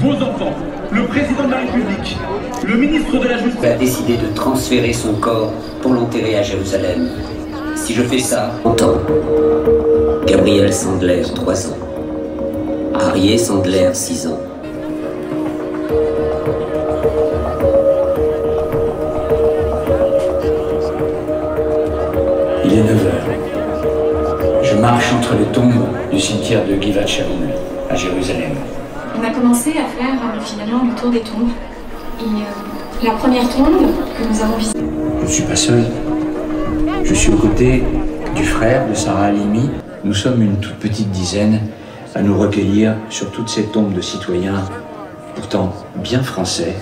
vos enfants, le président de la République, le ministre de la Justice a décidé de transférer son corps pour l'enterrer à Jérusalem. Si je fais ça, entends. Gabriel Sandler, 3 ans. Arié Sandler, 6 ans. Il est 9 heures. Je marche entre les tombes du cimetière de Givat Shaul, à Jérusalem. On a commencé à faire finalement le tour des tombes. Et la première tombe que nous avons visitée. Je ne suis pas seul. Je suis aux côtés du frère de Sarah Halimi. Nous sommes une toute petite dizaine à nous recueillir sur toutes ces tombes de citoyens, pourtant bien français.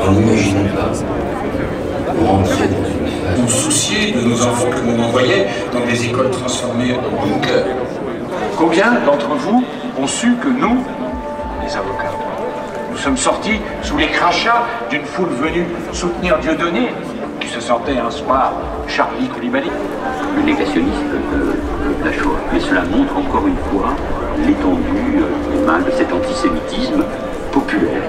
On n'imagine pas rentrer dans une phase. Nous soucier de nos enfants que l'on envoyait dans des écoles transformées en bunkers. Combien d'entre vous ont su que nous, les avocats, nous sommes sortis sous les crachats d'une foule venue soutenir Dieudonné, qui se sentait un soir Charlie Coulibaly? Le négationnisme de la Shoah. Mais cela montre encore une fois l'étendue et mal de cet antisémitisme populaire.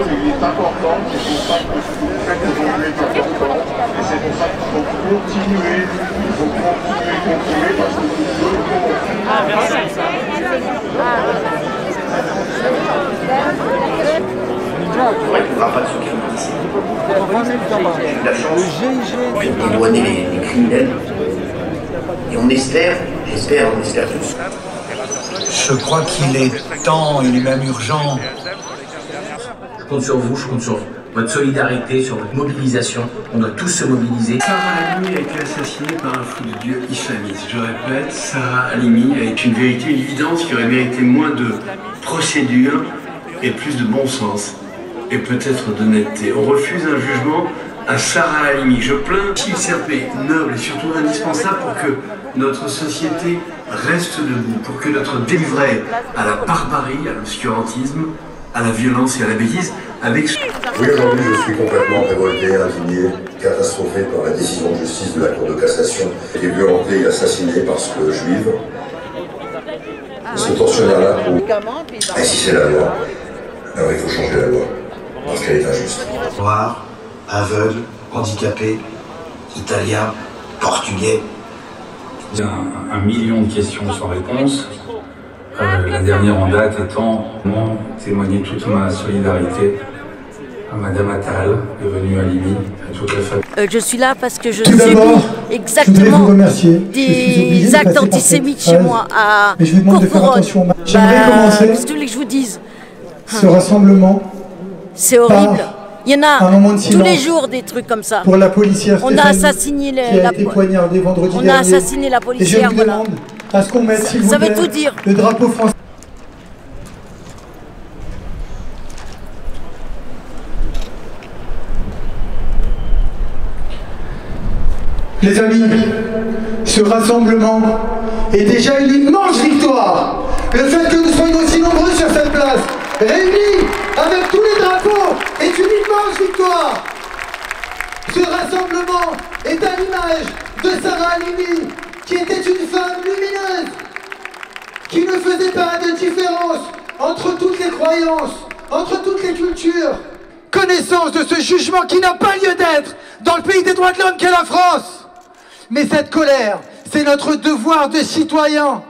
Il est important, c'est pour ça que ce qu'on fait est important, et c'est pour ça qu'il faut continuer, parce que nous devons. Il n'y aura pas de secret ici. J'ai eu la chance d'éloigner les criminels. Et on espère tous. Je crois qu'il est temps, il est même urgent. Je compte sur vous, je compte sur votre solidarité, sur votre mobilisation. On doit tous se mobiliser. Sarah Halimi a été assassinée par un fou de Dieu islamiste. Je répète, Sarah Halimi est une vérité, une évidence qui aurait mérité moins de procédure et plus de bon sens. Et peut-être d'honnêteté. On refuse un jugement à Sarah Halimi. Je plains qu'il servait noble et surtout indispensable pour que notre société reste debout, pour que notre délivré à la barbarie, à l'obscurantisme, à la violence et à la bêtise, avec... Oui, aujourd'hui, je suis complètement révolté, indigné, catastrophé par la décision de justice de la Cour de cassation, qui est violentée et assassinée parce que juive. Ce tortionnaire-là, et si c'est la loi, alors il faut changer la loi, parce qu'elle est injuste. Noir, aveugle, handicapé, italien, portugais. Il y a un million de questions sans réponse. La dernière en date étant témoigner toute ma solidarité à Madame Attal, devenue Halimi, à toute la famille. Je suis là parce que je subis exactement des actes antisémites chez moi à Courcouronnes. J'aimerais commencer. Qu'est-ce que vous voulez que je vous dise? Ce rassemblement. C'est horrible. Il y en a tous les jours jours des trucs comme ça. Pour la policière on a assassiné on a assassiné la policière. Et je vous demande à ce qu'on mette, s'il vous plaît, ça veut tout dire. Le drapeau français. Les amis, ce rassemblement est déjà une immense victoire. Le fait que nous soyons aussi nombreux sur cette place, réunis avec tous les drapeaux, est une immense victoire. Ce rassemblement est à l'image de Sarah Halimi, qui était une femme lumineuse, qui ne faisait pas de différence entre toutes les croyances, entre toutes les cultures. Connaissance de ce jugement qui n'a pas lieu d'être dans le pays des droits de l'homme qu'est la France. Mais cette colère, c'est notre devoir de citoyen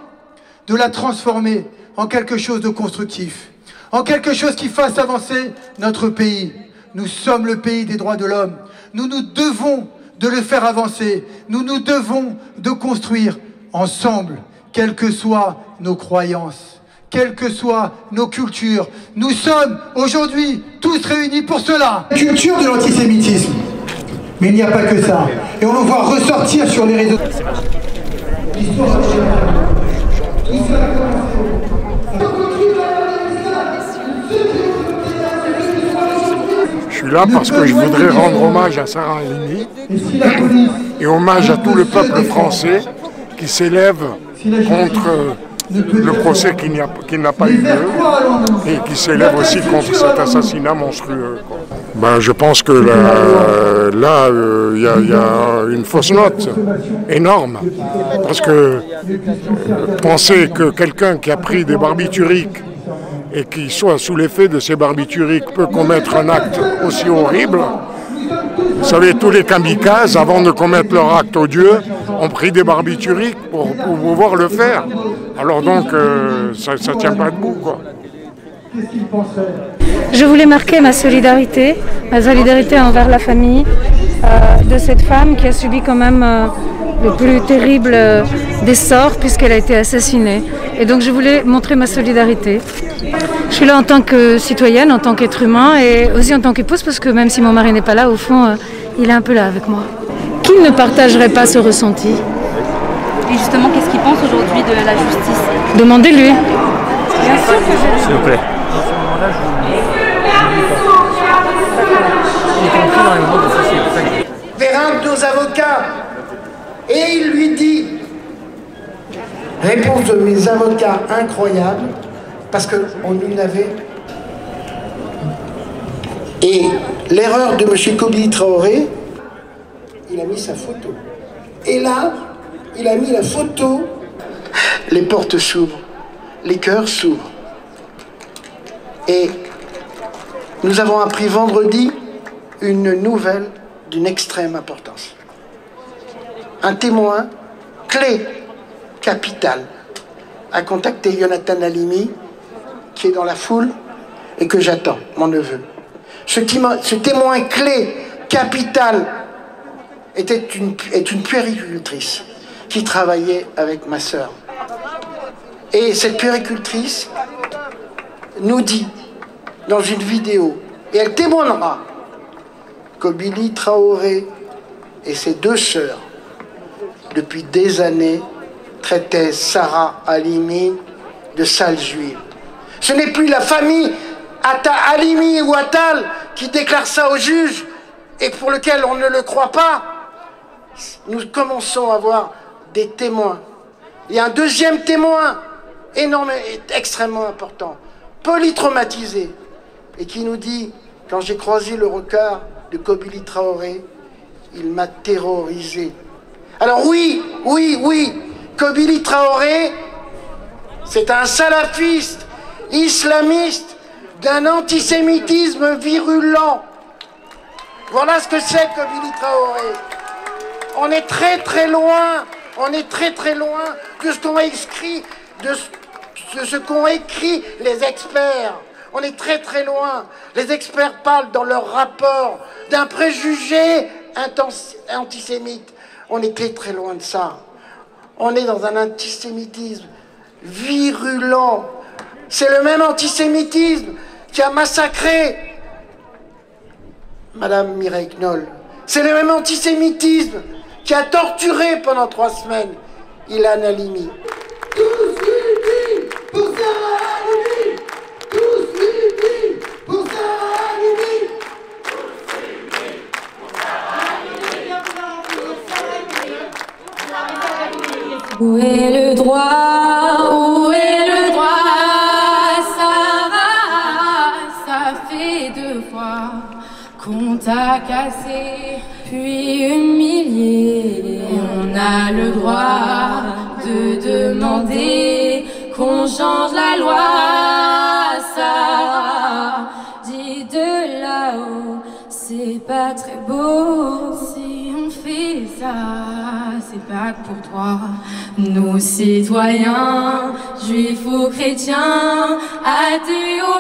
de la transformer en quelque chose de constructif, en quelque chose qui fasse avancer notre pays. Nous sommes le pays des droits de l'homme. Nous nous devons de le faire avancer. Nous nous devons de construire ensemble, quelles que soient nos croyances, quelles que soient nos cultures. Nous sommes aujourd'hui tous réunis pour cela. La culture de l'antisémitisme. Mais il n'y a pas que ça. Et on le voit ressortir sur les réseaux. L'histoire je suis là parce que je voudrais rendre hommage à Sarah Halimi et hommage à tout le peuple français qui s'élève contre le procès qui n'a pas eu lieu et qui s'élève aussi contre cet assassinat monstrueux. Ben, je pense que là, il y a une fausse note énorme. Parce que penser que quelqu'un qui a pris des barbituriques et qui soit sous l'effet de ces barbituriques peut commettre un acte aussi horrible. Vous savez, tous les kamikazes, avant de commettre leur acte odieux, ont pris des barbituriques pour pouvoir le faire. Alors donc, ça ne tient pas debout, quoi. Je voulais marquer ma solidarité envers la famille de cette femme qui a subi quand même le plus terrible des sorts puisqu'elle a été assassinée. Et donc je voulais montrer ma solidarité. Je suis là en tant que citoyenne, en tant qu'être humain et aussi en tant qu'épouse parce que même si mon mari n'est pas là, au fond, il est un peu là avec moi. Qui ne partagerait pas ce ressenti? Et justement, qu'est-ce qu'il pense aujourd'hui de la justice? Demandez-lui. Bien sûr que je... S'il vous plaît. Vers un de nos avocats et il lui dit, réponse de mes avocats incroyable, parce qu'on nous avait. Et l'erreur de M. Kobili Traoré, il a mis sa photo. Et là, il a mis la photo, les portes s'ouvrent, les cœurs s'ouvrent. Et nous avons appris vendredi une nouvelle d'une extrême importance. Un témoin clé, capital, a contacté Jonathan Halimi, qui est dans la foule et que j'attends, mon neveu. Ce témoin clé, capital, est une puéricultrice qui travaillait avec ma sœur. Et cette puéricultrice nous dit dans une vidéo, et elle témoignera, Kobili Traoré et ses deux sœurs, depuis des années, traitaient Sarah Halimi de sales juives. Ce n'est plus la famille Halimi ou Attal qui déclare ça au juge et pour lequel on ne le croit pas. Nous commençons à avoir des témoins. Il y a un deuxième témoin énorme et extrêmement important, polytraumatisé, et qui nous dit, quand j'ai croisé le regard de Kobili Traoré, il m'a terrorisé. Alors oui, Kobili Traoré, c'est un salafiste, islamiste, d'un antisémitisme virulent. Voilà ce que c'est Kobili Traoré. On est très loin, de ce qu'ont écrit, de ce qu'ont écrit les experts. On est très loin. Les experts parlent dans leur rapport d'un préjugé antisémite. On est très loin de ça. On est dans un antisémitisme virulent. C'est le même antisémitisme qui a massacré Madame Mireille Knoll. C'est le même antisémitisme qui a torturé pendant 3 semaines Ilan Halimi. Tous unis pour Sarah Halimi! Tous unis pour Sarah Halimi! Où est le droit? Où est le droit? Sarah, ça fait 2 fois qu'on t'a cassé, puis humilié. On a le droit de demander qu'on change la loi. Sarah, dis de là-haut, c'est pas très beau. Si on fait ça, c'est pas que pour toi. Nous citoyens, juifs ou chrétiens, athées ou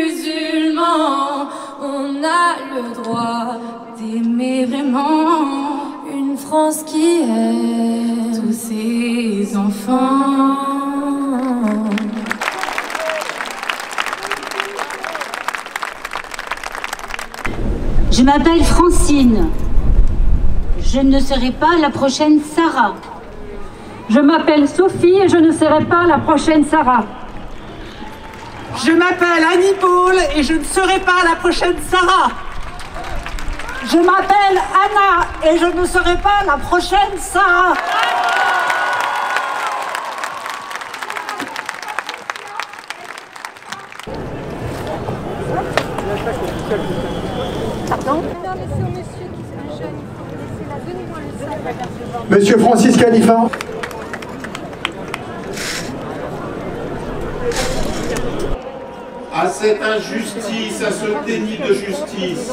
musulmans, on a le droit d'aimer vraiment une France qui aime tous ses enfants. Je m'appelle Francine. Je ne serai pas la prochaine Sarah. Je m'appelle Sophie et je ne serai pas la prochaine Sarah. Je m'appelle Annie Paul et je ne serai pas la prochaine Sarah. Je m'appelle Anna et je ne serai pas la prochaine Sarah. Pardon ? Monsieur Francis Khalifa. À cette injustice, à ce déni de justice.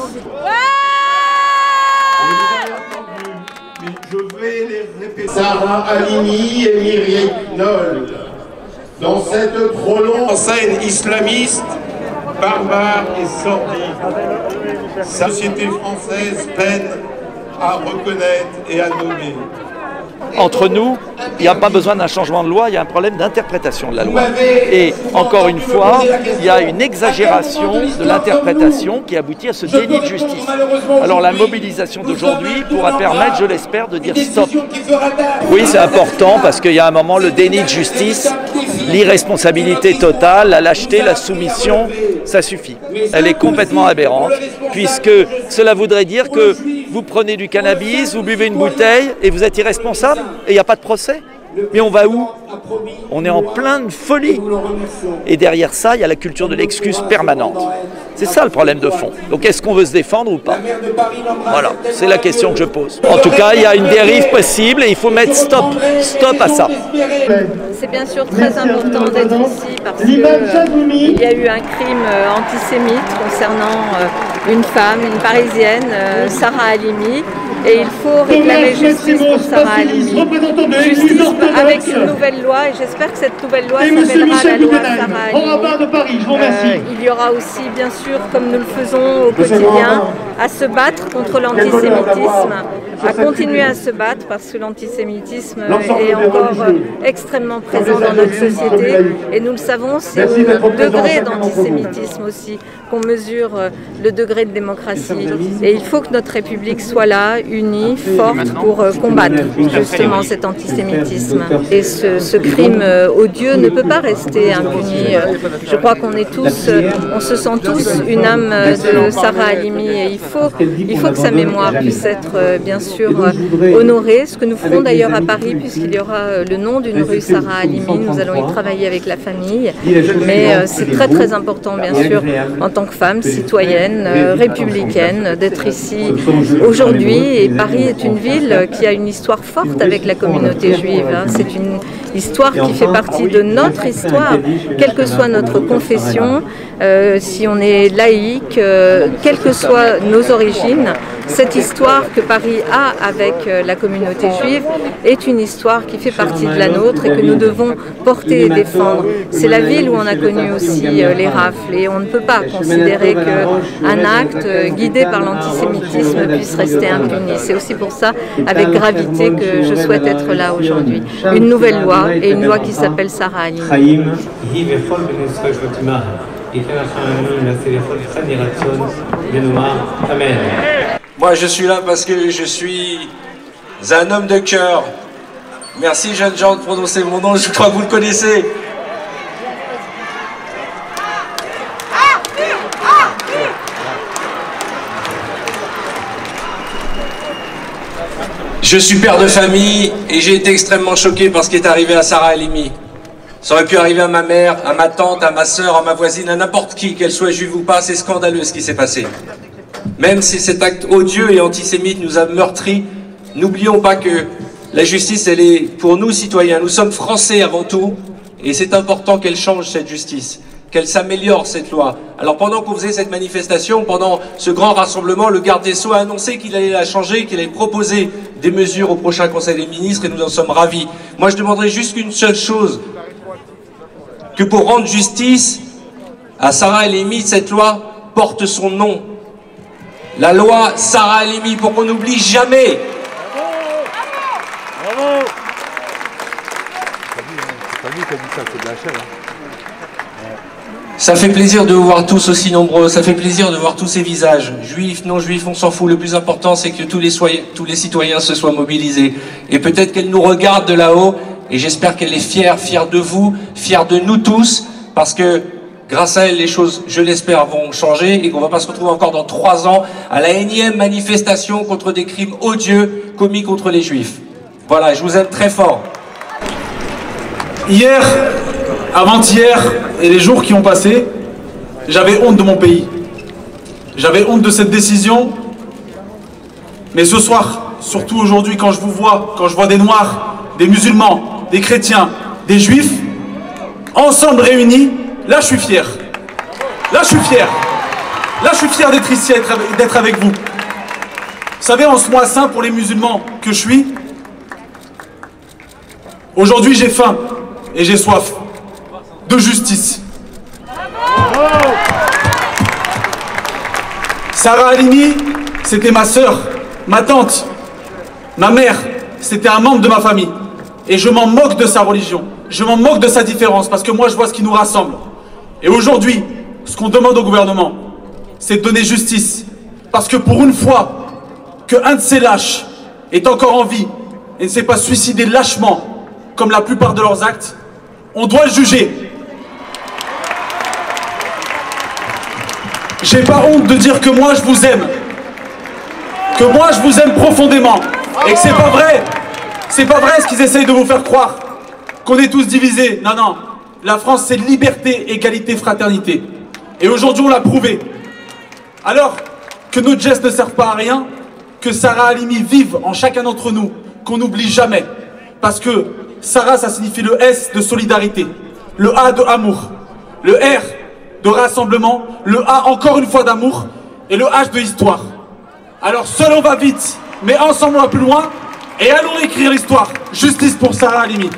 Mais je vais les répéter. Sarah Halimi et Myriam Knoll, dans cette trop longue scène islamiste, barbare et sordide, la société française peine à reconnaître et à nommer. Entre nous, il n'y a pas besoin d'un changement de loi, il y a un problème d'interprétation de la loi. Et encore une fois, il y a une exagération de l'interprétation qui aboutit à ce déni de justice. Alors la mobilisation d'aujourd'hui pourra permettre, je l'espère, de dire stop. Oui, c'est important parce qu'il y a un moment le déni de justice, l'irresponsabilité totale, la lâcheté, la soumission, ça suffit. Elle est complètement aberrante puisque cela voudrait dire que vous prenez du cannabis, vous buvez une bouteille et vous êtes irresponsable et il n'y a pas de procès. Mais on va où? On est en pleine folie. Et derrière ça, il y a la culture de l'excuse permanente. C'est ça le problème de fond. Donc est-ce qu'on veut se défendre ou pas? Voilà, c'est la question que je pose. En tout cas, il y a une dérive possible et il faut mettre stop à ça. C'est bien sûr très important d'être ici parce qu'il y a eu un crime antisémite concernant une femme, une Parisienne, Sarah Halimi. Et il faut réclamer justice pour Sarah Halimi. Justice avec une nouvelle loi et j'espère que cette nouvelle loi s'appellera la loi Sarah Halimi. Il y aura aussi bien sûr, comme nous le faisons au quotidien, à se battre contre l'antisémitisme, à continuer à se battre parce que l'antisémitisme est encore extrêmement présent dans notre société et nous le savons, c'est au degré d'antisémitisme aussi qu'on mesure le degré de démocratie et il faut que notre République soit là, unie, forte pour combattre justement cet antisémitisme. Et ce crime odieux ne peut pas rester impuni. Je crois qu'on est tous, on se sent tous une âme de Sarah Halimi et il faut que sa mémoire puisse être bien sûr honorée, ce que nous ferons d'ailleurs à Paris puisqu'il y aura le nom d'une rue Sarah Halimi, nous allons y travailler avec la famille, mais c'est très très important bien sûr en tant que femme citoyenne, républicaine, d'être ici aujourd'hui. Et Paris est une ville qui a une histoire forte avec la communauté juive. C'est une histoire qui fait partie de notre histoire, quelle que soit notre confession, si on est laïque, quelles que soient nos origines. Cette histoire que Paris a avec la communauté juive est une histoire qui fait partie de la nôtre et que nous devons porter et défendre. C'est la ville où on a connu aussi les rafles et on ne peut pas considérer qu'un acte guidé par l'antisémitisme puisse rester impuni. C'est aussi pour ça, avec gravité, que je souhaite être là aujourd'hui. Une nouvelle loi et une loi qui s'appelle Sarah Halimi. Moi, je suis là parce que je suis un homme de cœur. Merci, jeunes gens, de prononcer mon nom. Je crois que vous le connaissez. Je suis père de famille et j'ai été extrêmement choqué par ce qui est arrivé à Sarah Halimi. Ça aurait pu arriver à ma mère, à ma tante, à ma sœur, à ma voisine, à n'importe qui, qu'elle soit juive ou pas. C'est scandaleux ce qui s'est passé. Même si cet acte odieux et antisémite nous a meurtris, n'oublions pas que la justice, elle est pour nous citoyens. Nous sommes français avant tout, et c'est important qu'elle change cette justice, qu'elle s'améliore cette loi. Alors pendant qu'on faisait cette manifestation, pendant ce grand rassemblement, le garde des Sceaux a annoncé qu'il allait la changer, qu'il allait proposer des mesures au prochain Conseil des ministres, et nous en sommes ravis. Moi, je demanderais juste une seule chose, que pour rendre justice à Sarah Halimi, cette loi porte son nom. La loi Sarah Halimi, pour qu'on n'oublie jamais. Bravo. Ça fait plaisir de vous voir tous aussi nombreux, ça fait plaisir de voir tous ces visages. Juifs, non juifs, on s'en fout. Le plus important, c'est que tous les citoyens se soient mobilisés. Et peut-être qu'elle nous regarde de là-haut, et j'espère qu'elle est fière de vous, fière de nous tous, parce que Grâce à elle, les choses, je l'espère, vont changer et qu'on ne va pas se retrouver encore dans 3 ans à la énième manifestation contre des crimes odieux commis contre les Juifs. Voilà, je vous aime très fort. Hier, avant-hier et les jours qui ont passé, j'avais honte de mon pays. J'avais honte de cette décision. Mais ce soir, surtout aujourd'hui, quand je vous vois, quand je vois des Noirs, des musulmans, des chrétiens, des Juifs, ensemble réunis, là je suis fier. Là je suis fier. Là je suis fier d'être ici, d'être avec vous. Vous savez, en ce mois saint pour les musulmans que je suis, aujourd'hui j'ai faim et j'ai soif de justice. Sarah Halimi, c'était ma sœur, ma tante, ma mère, c'était un membre de ma famille. Et je m'en moque de sa religion, je m'en moque de sa différence, parce que moi je vois ce qui nous rassemble. Et aujourd'hui, ce qu'on demande au gouvernement, c'est de donner justice. Parce que pour une fois qu'un de ces lâches est encore en vie et ne s'est pas suicidé lâchement, comme la plupart de leurs actes, on doit le juger. J'ai pas honte de dire que moi je vous aime. Que moi je vous aime profondément. Et que c'est pas vrai. C'est pas vrai ce qu'ils essayent de vous faire croire. Qu'on est tous divisés. Non, non. La France, c'est liberté, égalité, fraternité. Et aujourd'hui, on l'a prouvé. Alors que nos gestes ne servent pas à rien, que Sarah Halimi vive en chacun d'entre nous, qu'on n'oublie jamais. Parce que Sarah, ça signifie le S de solidarité, le A de amour, le R de rassemblement, le A encore une fois d'amour et le H de histoire. Alors seul on va vite, mais ensemble on va plus loin et allons écrire l'histoire. Justice pour Sarah Halimi.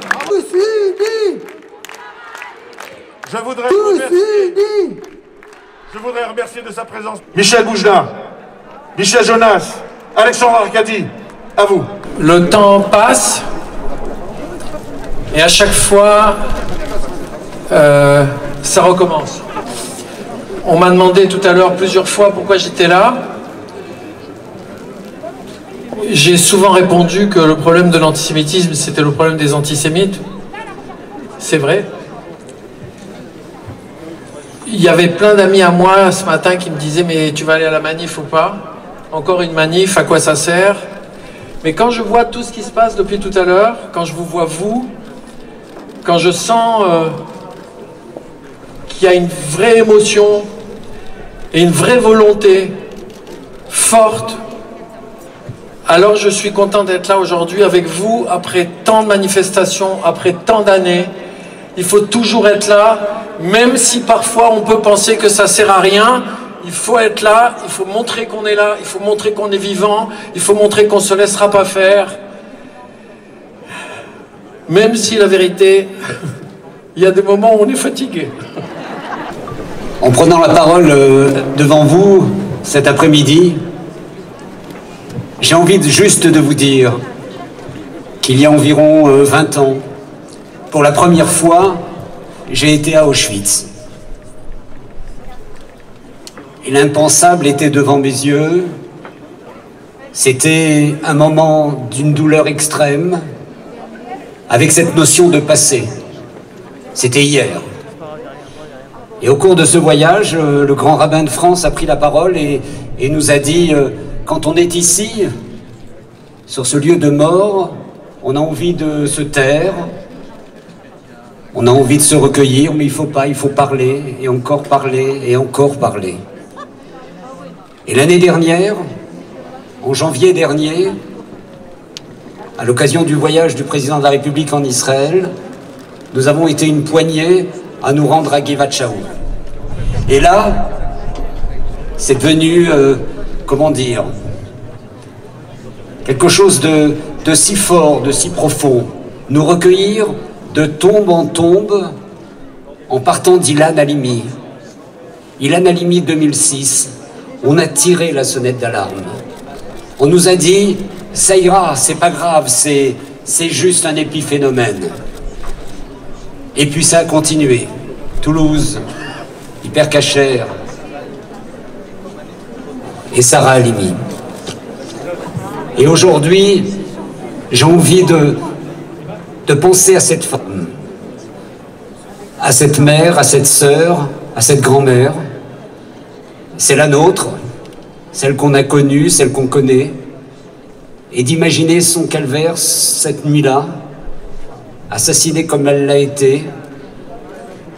Je voudrais remercier de sa présence Michel Bougelin, Michel Jonas, Alexandre Arcadi, à vous. Le temps passe et à chaque fois ça recommence. On m'a demandé tout à l'heure plusieurs fois pourquoi j'étais là. J'ai souvent répondu que le problème de l'antisémitisme, c'était le problème des antisémites. C'est vrai. Il y avait plein d'amis à moi ce matin qui me disaient « Mais tu vas aller à la manif ou pas? Encore une manif, à quoi ça sert ?» Mais quand je vois tout ce qui se passe depuis tout à l'heure, quand je vous vois vous, quand je sens qu'il y a une vraie émotion et une vraie volonté forte, alors je suis content d'être là aujourd'hui avec vous, après tant de manifestations, après tant d'années. Il faut toujours être là, même si parfois on peut penser que ça sert à rien. Il faut être là, il faut montrer qu'on est là, il faut montrer qu'on est vivant, il faut montrer qu'on ne se laissera pas faire. Même si la vérité, il y a des moments où on est fatigué. En prenant la parole devant vous cet après-midi, j'ai envie juste de vous dire qu'il y a environ 20 ans, pour la première fois, j'ai été à Auschwitz. Et l'impensable était devant mes yeux. C'était un moment d'une douleur extrême, avec cette notion de passé. C'était hier. Et au cours de ce voyage, le grand rabbin de France a pris la parole et nous a dit quand on est ici, sur ce lieu de mort, on a envie de se taire, on a envie de se recueillir, mais il faut pas, il faut parler, et encore parler, et encore parler. Et l'année dernière, en janvier dernier, à l'occasion du voyage du président de la République en Israël, nous avons été une poignée à nous rendre à Givat Shaul. Et là, c'est devenu, comment dire, quelque chose de si fort, de si profond. Nous recueillir de tombe en tombe en partant d'Ilan Halimi. Ilan Halimi 2006, on a tiré la sonnette d'alarme. On nous a dit, ça ira, c'est pas grave, c'est juste un épiphénomène. Et puis ça a continué. Toulouse, Hyper Cacher et Sarah Halimi. Et aujourd'hui, j'ai envie de penser à cette femme, à cette mère, à cette sœur, à cette grand-mère. C'est la nôtre, celle qu'on a connue, celle qu'on connaît, et d'imaginer son calvaire cette nuit-là, assassinée comme elle l'a été,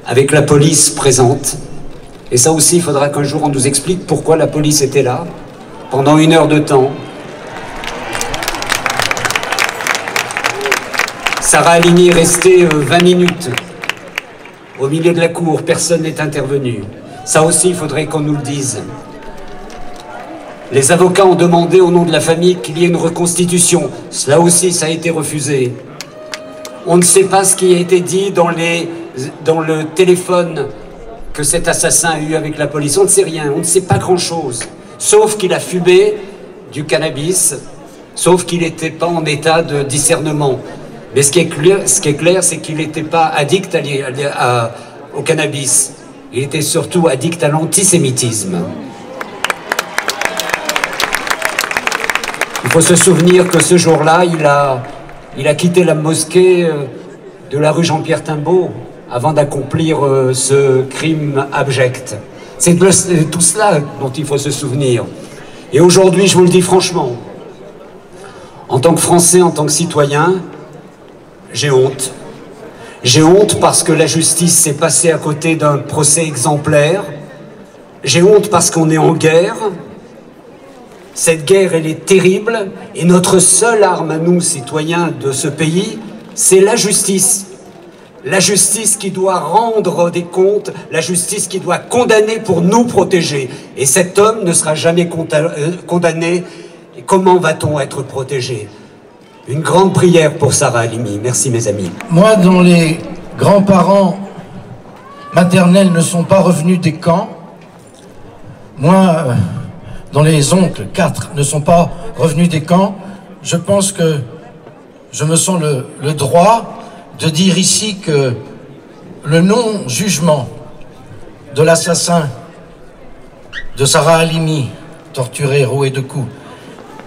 avec la police présente. Et ça aussi, il faudra qu'un jour on nous explique pourquoi la police était là, pendant 1 heure de temps. Sarah Halimi est restée 20 minutes au milieu de la cour, personne n'est intervenu. Ça aussi, il faudrait qu'on nous le dise. Les avocats ont demandé au nom de la famille qu'il y ait une reconstitution. Cela aussi, ça a été refusé. On ne sait pas ce qui a été dit dans le téléphone que cet assassin a eu avec la police. On ne sait rien, on ne sait pas grand-chose. Sauf qu'il a fumé du cannabis, sauf qu'il n'était pas en état de discernement. Mais ce qui est clair, c'est qu'il n'était pas addict au cannabis. Il était surtout addict à l'antisémitisme. Il faut se souvenir que ce jour-là, il a quitté la mosquée de la rue Jean-Pierre Timbaud avant d'accomplir ce crime abject. C'est tout cela dont il faut se souvenir. Et aujourd'hui, je vous le dis franchement, en tant que Français, en tant que citoyen, j'ai honte. J'ai honte parce que la justice s'est passée à côté d'un procès exemplaire. J'ai honte parce qu'on est en guerre. Cette guerre, elle est terrible. Et notre seule arme à nous, citoyens de ce pays, c'est la justice. La justice qui doit rendre des comptes, la justice qui doit condamner pour nous protéger. Et cet homme ne sera jamais condamné. Et comment va-t-on être protégé ? Une grande prière pour Sarah Halimi. Merci mes amis. Moi, dont les grands-parents maternels ne sont pas revenus des camps, moi, dont les oncles, 4, ne sont pas revenus des camps, je pense que je me sens le droit de dire ici que le non-jugement de l'assassin de Sarah Halimi, torturée, rouée de coups,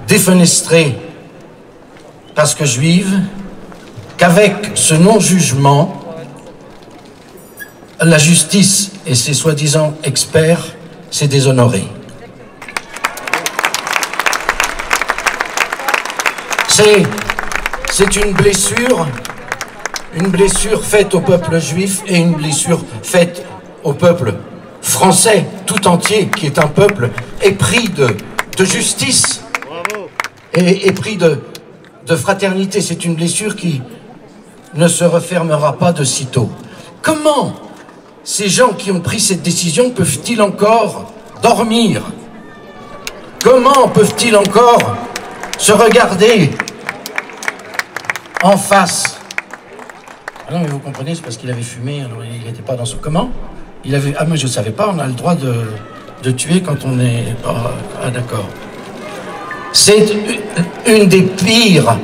défenestrée parce que juive, qu'avec ce non-jugement, la justice et ses soi-disant experts s'est déshonorée. C'est une blessure faite au peuple juif et une blessure faite au peuple français tout entier, qui est un peuple épris de justice et épris de fraternité. C'est une blessure qui ne se refermera pas de sitôt. Comment ces gens qui ont pris cette décision peuvent-ils encore dormir? Comment peuvent-ils encore se regarder en face? Ah non, mais vous comprenez, c'est parce qu'il avait fumé, alors il n'était pas dans son... Comment? Il avait... Ah, mais je ne savais pas, on a le droit de tuer quand on est... Ah, d'accord. C'est une des pires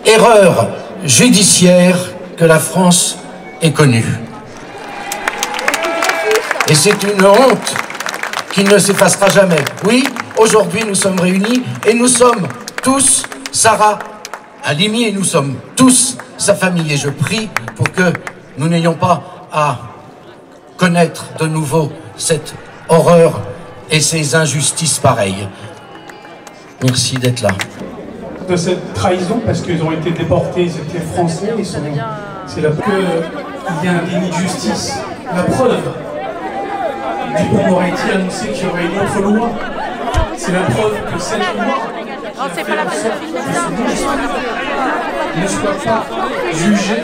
erreurs judiciaires que la France ait connue. Et c'est une honte qui ne s'effacera jamais. Oui, aujourd'hui nous sommes réunis et nous sommes tous Sarah Halimi et nous sommes tous sa famille. Et je prie pour que nous n'ayons pas à connaître de nouveau cette horreur et ces injustices pareilles. Merci d'être là. De cette trahison, parce qu'ils ont été déportés, ils étaient français, c'est là qu'il y a un déni de justice. La preuve, Dupond-Moretti a annoncé qu'il y aurait une autre loi. C'est la preuve que cette loi qui a fait en sorte que ne soit pas jugée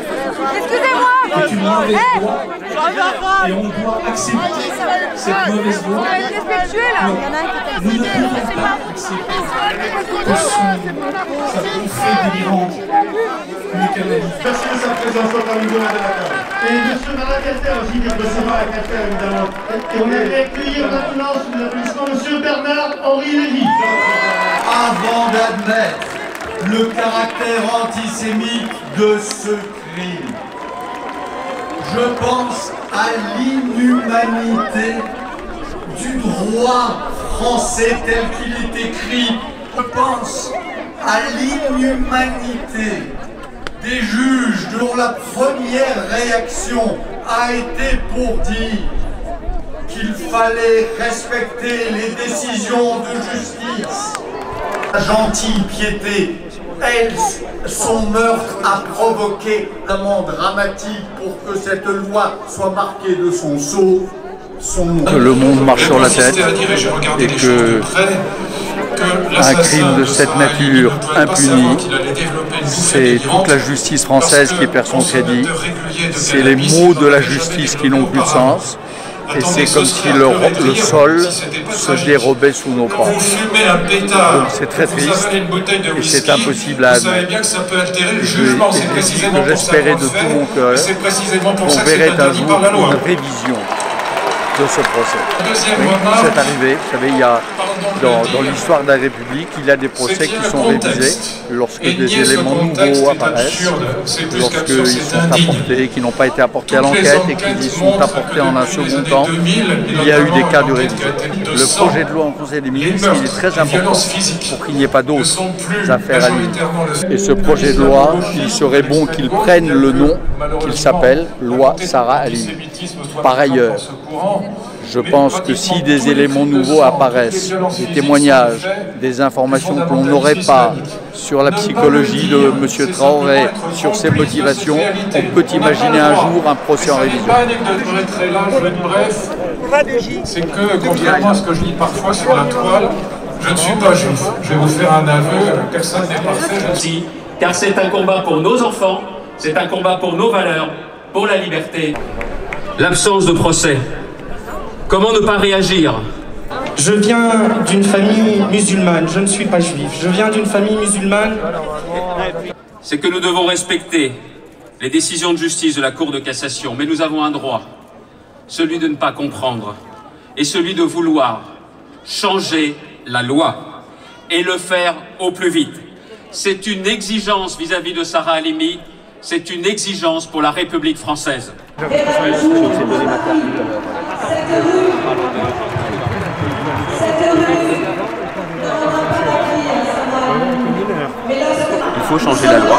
est une mauvaise loi. Et on doit accepter cette mauvaise loi. Nous ne pouvons pas accepter que sa bouffée délirante nous canalise. Merci de sa présence au niveau de la table. Et M. Maracalter aussi, M. Maracalter évidemment. Et on aimerait accueillir maintenant sous l'applaudissement M. Bernard-Henri Lévy. Avant d'admettre le caractère antisémite de ce crime, je pense à l'inhumanité du droit français tel qu'il est écrit. Je pense à l'inhumanité des juges dont la première réaction a été pour dire qu'il fallait respecter les décisions de justice. La gentille Piété, elle, son meurtre a provoqué un moment dramatique pour que cette loi soit marquée de son sceau. Que le monde marche sur la tête et que un crime de cette nature impuni, c'est toute la justice française qui perd son crédit, c'est les mots de la justice qui n'ont plus de sens, et c'est comme si le sol se dérobait sous nos pas. Donc c'est très triste et c'est impossible à admettre. J'espérais de tout mon cœur qu'on verrait un jour une révision de ce procès. Oui, c'est arrivé. Vous savez, il y a dans l'histoire de la République, il y a des procès qui sont révisés lorsque des éléments nouveaux apparaissent, lorsqu'ils sont apportés, qui n'ont pas été apportés à l'enquête et qui sont apportés en un second temps. Il y a eu des cas de révision. Le projet de loi en Conseil des ministres, il est très important pour qu'il n'y ait pas d'autres affaires à l'île. Et ce projet de loi, il serait bon qu'il prenne le nom qu'il s'appelle Loi Sarah Halimi. Par ailleurs, je pense que si des éléments nouveaux apparaissent, des témoignages, des informations que l'on n'aurait pas sur la psychologie de M. Traoré, sur ses motivations, on peut imaginer un jour un procès en révision. C'est que, contrairement à ce que je dis parfois sur la toile, je ne suis pas juif. Je vais vous faire un aveu, personne n'est parfait. Car c'est un combat pour nos enfants, c'est un combat pour nos valeurs, pour la liberté. L'absence de procès. Comment ne pas réagir? Je viens d'une famille musulmane, je ne suis pas juif. Je viens d'une famille musulmane. C'est que nous devons respecter les décisions de justice de la Cour de cassation, mais nous avons un droit, celui de ne pas comprendre, et celui de vouloir changer la loi, et le faire au plus vite. C'est une exigence vis-à-vis de Sarah Halimi, c'est une exigence pour la République française. Il faut changer la loi,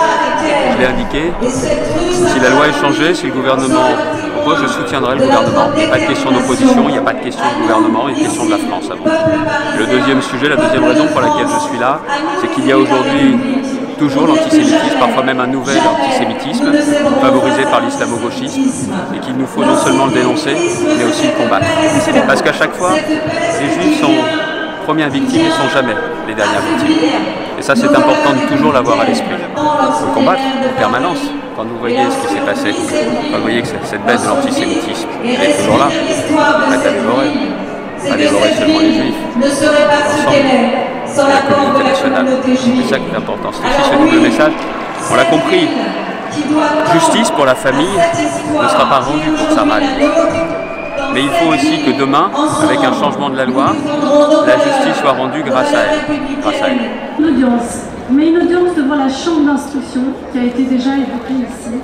je l'ai indiqué. Si la loi est changée, si le gouvernement... Moi, je soutiendrai le gouvernement. Il n'y a pas de question d'opposition, il n'y a pas de question de gouvernement, il y a une question de la France avant. Le deuxième sujet, la deuxième raison pour laquelle je suis là, c'est qu'il y a aujourd'hui toujours l'antisémitisme, parfois même un nouvel antisémitisme, favorisé par l'islamo-gauchisme, et qu'il nous faut non seulement le dénoncer, mais aussi le combattre. Parce qu'à chaque fois, les Juifs sont premières victimes et ne sont jamais les dernières victimes. Et ça, c'est important de toujours l'avoir à l'esprit. Il faut le combattre en permanence. Quand vous voyez ce qui s'est passé, quand vous voyez que cette baisse de l'antisémitisme est toujours là, prête à dévorer. Pas dévorer seulement les Juifs, l'ensemble de la communauté nationale. C'est ça qui est important. C'est aussi ce double message. On l'a compris. Justice pour la famille ne sera pas rendue pour Sarah Halimi. Mais il faut aussi que demain, avec un changement de la loi, la justice soit rendue grâce à elle. Une audience, mais une audience devant la chambre d'instruction qui a été déjà évoquée ici.